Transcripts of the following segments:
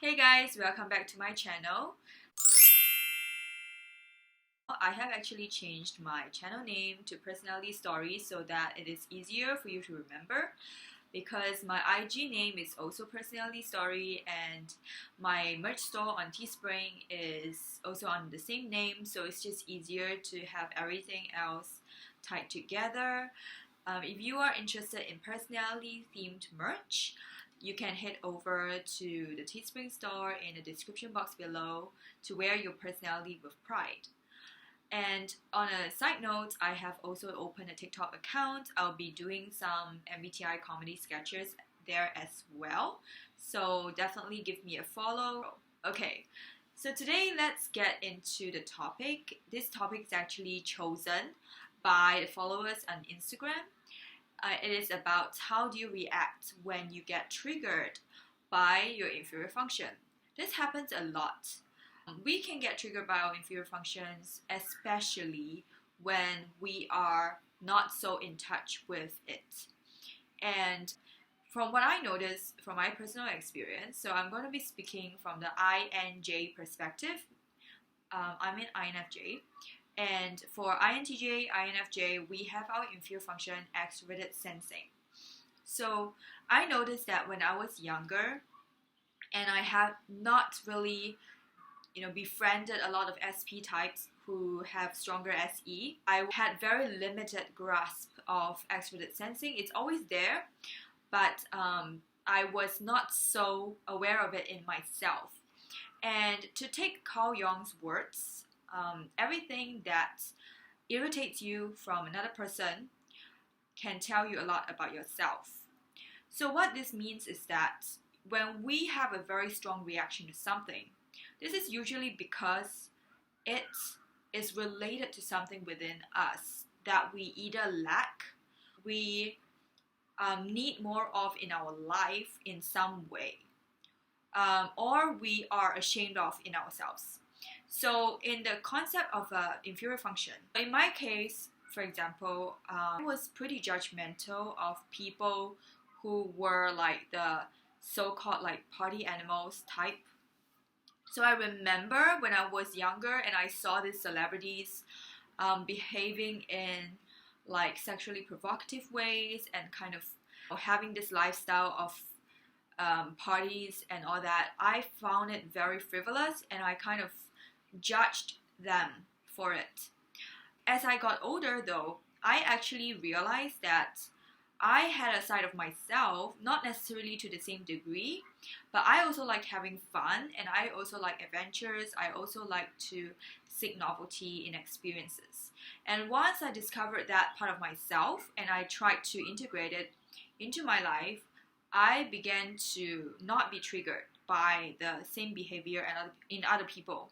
Hey guys, welcome back to my channel. I have actually changed my channel name to Personality Stories so that it is easier for you to remember, because my IG name is also Personality Story and my merch store on Teespring is also on the same name, so it's just easier to have everything else tied together. If you are interested in personality themed merch, you can head over to the Teespring store in the description box below to wear your personality with pride. And on a side note, I have also opened a TikTok account. I'll be doing some MBTI comedy sketches there as well. So definitely give me a follow. Okay, so today let's get into the topic. This topic is actually chosen by the followers on Instagram. It is about how do you react when you get triggered by your inferior function. This happens a lot. We can get triggered by our inferior functions, especially when we are not so in touch with it. And from what I noticed from my personal experience, so I'm going to be speaking from the INJ perspective. I'm an INFJ. And for INTJ, INFJ, we have our inferior function extraverted sensing. So I noticed that when I was younger and I had not really befriended a lot of SP types who have stronger SE, I had very limited grasp of extraverted sensing. It's always there, but I was not so aware of it in myself. And to take Carl Jung's words, everything that irritates you from another person can tell you a lot about yourself. So what this means is that when we have a very strong reaction to something, this is usually because it is related to something within us that we either lack, we need more of in our life in some way, or we are ashamed of in ourselves. So in the concept of inferior function, in my case, for example, I was pretty judgmental of people who were like the so-called like party animals type. So I remember when I was younger and I saw these celebrities behaving in like sexually provocative ways and kind of having this lifestyle of parties and all that, I found it very frivolous and I kind of judged them for it. As I got older though, I actually realized that I had a side of myself, not necessarily to the same degree, but I also like having fun and I also like adventures. I also like to seek novelty in experiences. And once I discovered that part of myself and I tried to integrate it into my life, I began to not be triggered by the same behavior in other people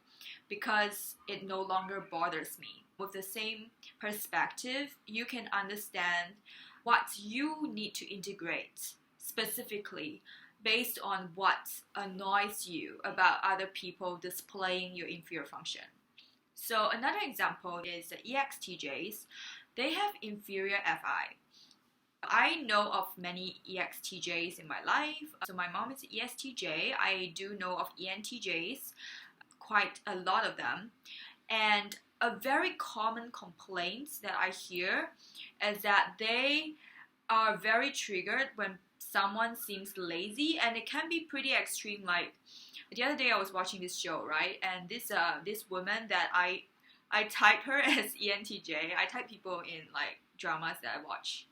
because it no longer bothers me. With the same perspective, you can understand what you need to integrate specifically based on what annoys you about other people displaying your inferior function. So another example is the EXTJs. They have inferior FI. I know of many EXTJs in my life. So my mom is ESTJ. I do know of ENTJs, quite a lot of them. And a very common complaint that I hear is that they are very triggered when someone seems lazy, and it can be pretty extreme. Like the other day I was watching this show, right? And this woman that I type her as ENTJ. I type people in like dramas that I watch.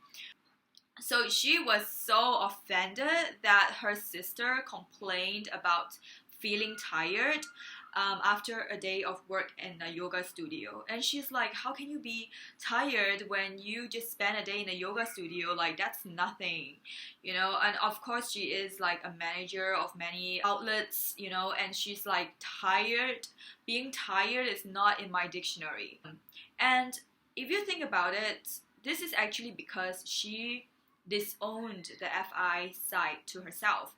So she was so offended that her sister complained about feeling tired after a day of work in a yoga studio. And she's like, how can you be tired when you just spend a day in a yoga studio? Like, that's nothing, And of course, she is like a manager of many outlets, and she's like, tired. Being tired is not in my dictionary. And if you think about it, this is actually because she disowned the FI side to herself.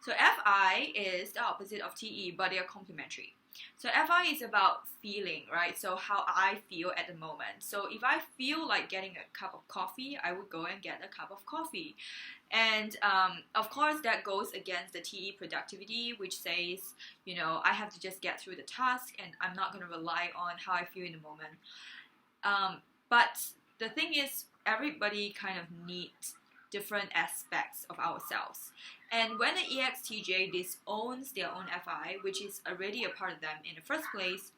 So FI is the opposite of TE, but they are complementary. So FI is about feeling, right? So how I feel at the moment. So if I feel like getting a cup of coffee, I would go and get a cup of coffee. And of course, that goes against the TE productivity, which says, I have to just get through the task and I'm not going to rely on how I feel in the moment. But the thing is, everybody kind of needs different aspects of ourselves. And when an EXTJ disowns their own FI, which is already a part of them in the first place,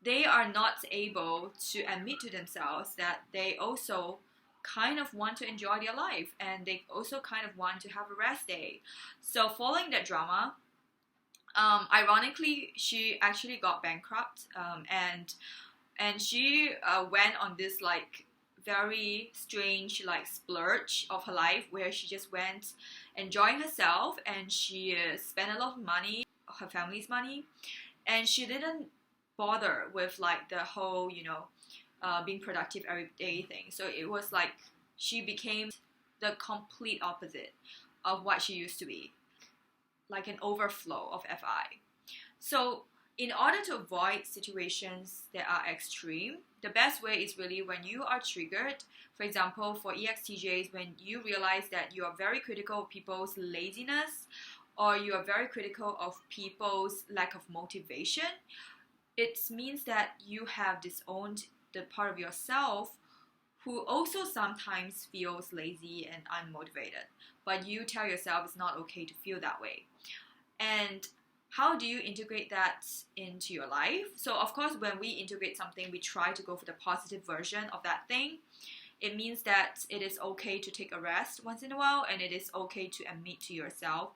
they are not able to admit to themselves that they also kind of want to enjoy their life and they also kind of want to have a rest day. So following that drama, ironically, she actually got bankrupt, and she went on this like very strange like splurge of her life where she just went enjoying herself, and she spent a lot of money, her family's money, and she didn't bother with like the whole being productive every day thing. So it was like she became the complete opposite of what she used to be, like an overflow of FI. So in order to avoid situations that are extreme, the best way is really when you are triggered. For example, for EXTJs, when you realize that you are very critical of people's laziness or you are very critical of people's lack of motivation, it means that you have disowned the part of yourself who also sometimes feels lazy and unmotivated. But you tell yourself it's not okay to feel that way. And how do you integrate that into your life? So of course, when we integrate something, we try to go for the positive version of that thing. It means that it is okay to take a rest once in a while, and it is okay to admit to yourself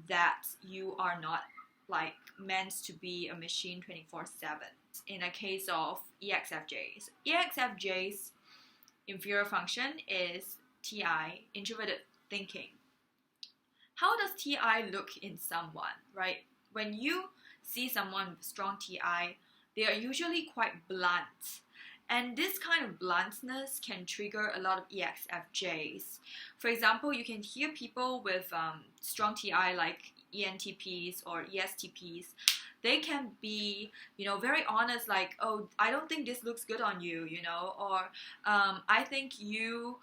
that you are not like meant to be a machine 24/7. In a case of EXFJs, EXFJs inferior function is TI, introverted thinking. How does TI look in someone, right? When you see someone with strong TI, they are usually quite blunt. And this kind of bluntness can trigger a lot of EXFJs. For example, you can hear people with strong TI like ENTPs or ESTPs. They can be, very honest, like, oh, I don't think this looks good on you, or I think you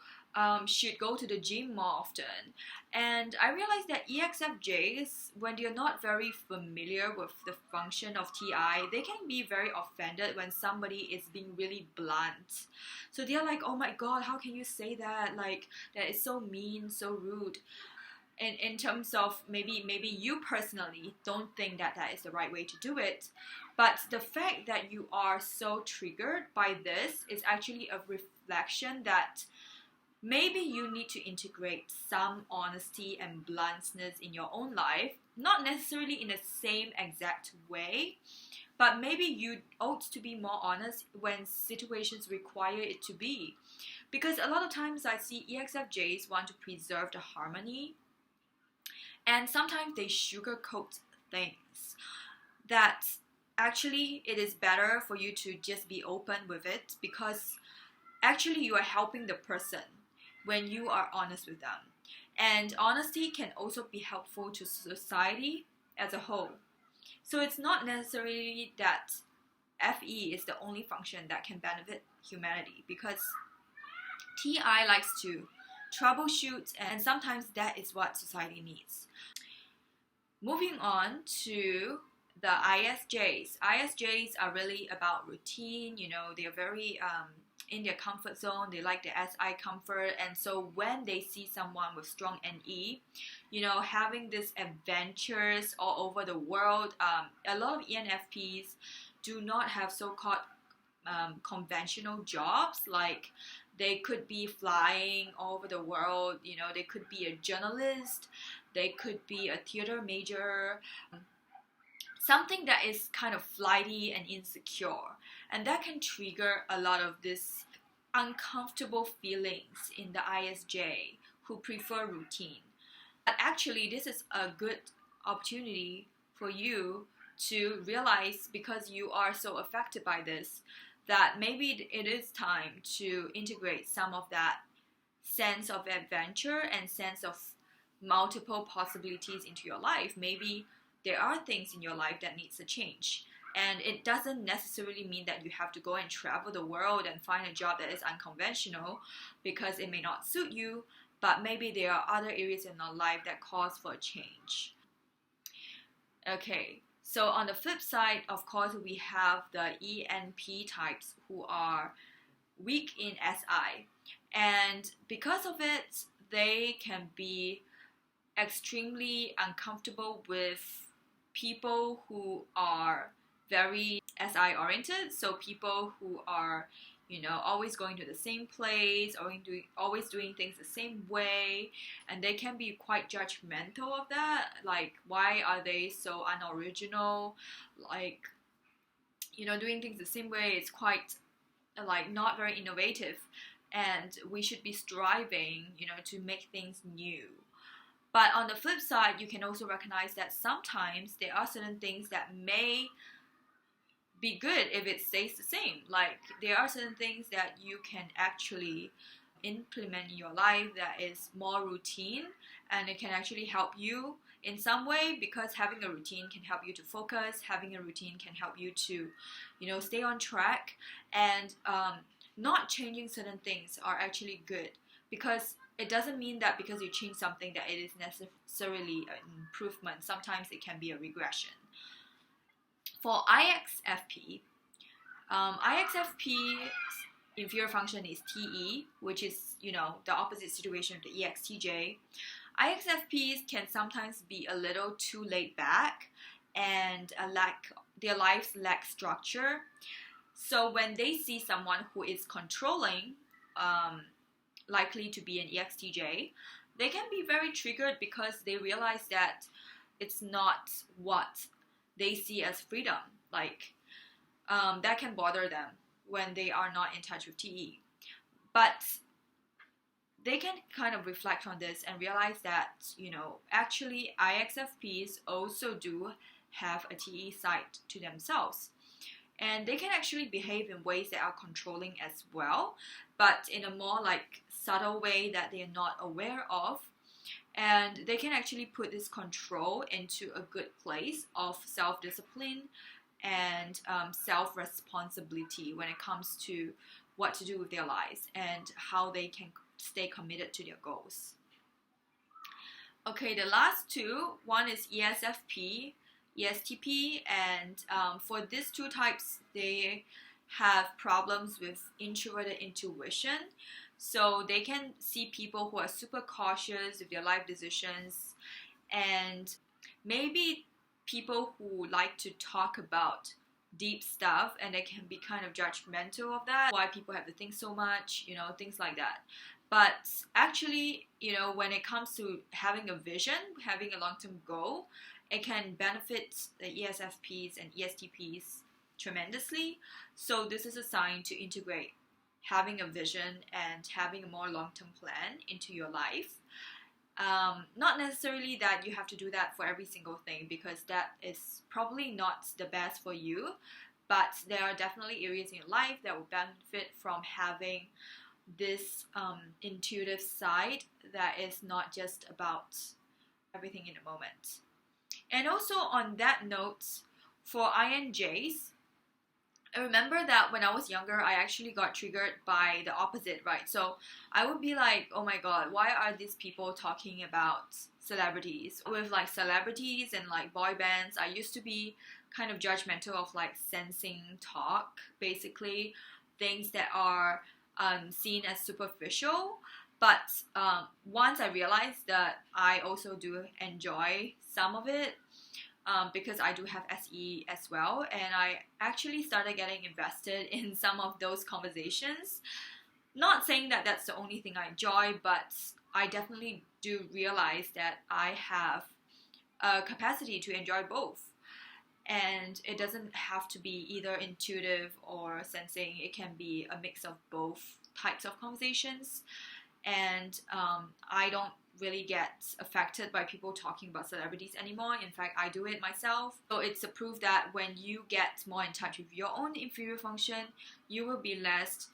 should go to the gym more often. And I realized that EXFJs, when they're not very familiar with the function of TI, they can be very offended when somebody is being really blunt. So they're like, oh my god, how can you say that? Like, that is so mean, so rude. And in terms of maybe you personally don't think that is the right way to do it, but the fact that you are so triggered by this is actually a reflection that maybe you need to integrate some honesty and bluntness in your own life, not necessarily in the same exact way, but maybe you ought to be more honest when situations require it to be. Because a lot of times I see EXFJs want to preserve the harmony, and sometimes they sugarcoat things that actually it is better for you to just be open with it, because actually you are helping the person when you are honest with them. And honesty can also be helpful to society as a whole. So it's not necessarily that FE is the only function that can benefit humanity, because TI likes to troubleshoot, and sometimes that is what society needs. Moving on to the ISJs. ISJs are really about routine. They are very in their comfort zone. They like the SI comfort, and so when they see someone with strong NE, having these adventures all over the world, a lot of ENFPs do not have so-called conventional jobs. Like, they could be flying all over the world, they could be a journalist, they could be a theater major, something that is kind of flighty and insecure. And that can trigger a lot of this uncomfortable feelings in the ISJ who prefer routine. But actually, this is a good opportunity for you to realize, because you are so affected by this, that maybe it is time to integrate some of that sense of adventure and sense of multiple possibilities into your life. Maybe there are things in your life that needs a change. And it doesn't necessarily mean that you have to go and travel the world and find a job that is unconventional, because it may not suit you, but maybe there are other areas in our life that cause for a change. Okay, so on the flip side, of course, we have the ENP types who are weak in SI. And because of it, they can be extremely uncomfortable with people who are very SI oriented. So people who are, always going to the same place, or always doing things the same way, and they can be quite judgmental of that. Like, why are they so unoriginal? Like, doing things the same way is quite like not very innovative, and we should be striving, to make things new. But on the flip side, you can also recognize that sometimes there are certain things that may be good if it stays the same. Like, there are certain things that you can actually implement in your life that is more routine, and it can actually help you in some way, because having a routine can help you to focus. Having a routine can help you to, stay on track. And not changing certain things are actually good, because it doesn't mean that because you change something that it is necessarily an improvement. Sometimes it can be a regression. For ISFP, ISFP's inferior function is TE, which is, the opposite situation of the ESTJ. ISFPs can sometimes be a little too laid back, and their lives lack structure. So when they see someone who is controlling, likely to be an ESTJ, they can be very triggered, because they realize that it's not what they see as freedom. Like, that can bother them when they are not in touch with TE. But they can kind of reflect on this and realize that, actually ISFPs also do have a TE side to themselves. And they can actually behave in ways that are controlling as well, but in a more like subtle way that they are not aware of. And they can actually put this control into a good place of self-discipline and self-responsibility when it comes to what to do with their lives and how they can stay committed to their goals. Okay, the last two, one is ESFP, ESTP, and for these two types, they have problems with introverted intuition. So they can see people who are super cautious with their life decisions, and maybe people who like to talk about deep stuff, and they can be kind of judgmental of that. Why people have to think so much, things like that. But actually, when it comes to having a vision, having a long-term goal, it can benefit the ESFPs and ESTPs tremendously. So this is a sign to integrate having a vision and having a more long-term plan into your life. Not necessarily that you have to do that for every single thing, because that is probably not the best for you, but there are definitely areas in your life that will benefit from having this intuitive side that is not just about everything in the moment. And also on that note, for INJs, I remember that when I was younger, I actually got triggered by the opposite, right? So I would be like, oh my god, why are these people talking about celebrities? With like celebrities and like boy bands, I used to be kind of judgmental of like sensing talk, basically things that are seen as superficial. But once I realized that I also do enjoy some of it, because I do have SE as well, and I actually started getting invested in some of those conversations. Not saying that that's the only thing I enjoy, but I definitely do realize that I have a capacity to enjoy both. And it doesn't have to be either intuitive or sensing. It can be a mix of both types of conversations. And I don't really get affected by people talking about celebrities anymore. In fact, I do it myself. So it's a proof that when you get more in touch with your own inferior function, you will be less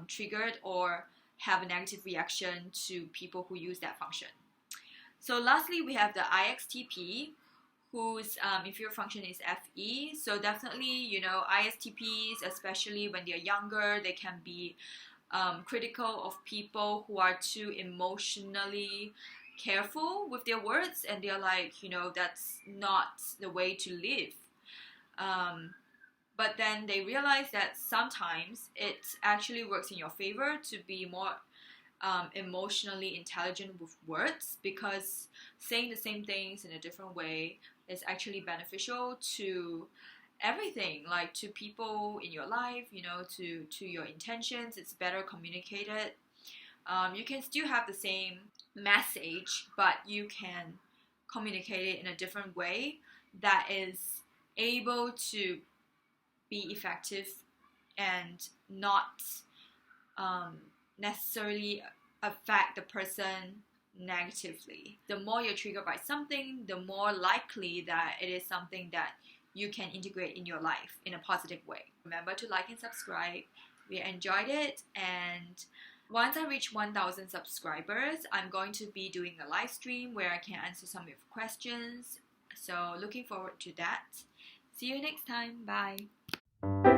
triggered or have a negative reaction to people who use that function. So lastly, we have the ISTP, whose inferior function is FE. So definitely, you know, ISTPs, especially when they're younger, they can be critical of people who are too emotionally careful with their words, and they're like, you know, that's not the way to live. But then they realize that sometimes it actually works in your favor to be more emotionally intelligent with words, because saying the same things in a different way is actually beneficial to everything, like to people in your life, you know, to your intentions. It's better communicated. You can still have the same message, but you can communicate it in a different way that is able to be effective and not necessarily affect the person negatively. The more you're triggered by something, the more likely that it is something that you can integrate in your life in a positive way. Remember to like and subscribe. We enjoyed it, and once I reach 1,000 subscribers, I'm going to be doing a live stream where I can answer some of your questions. So looking forward to that. See you next time. Bye.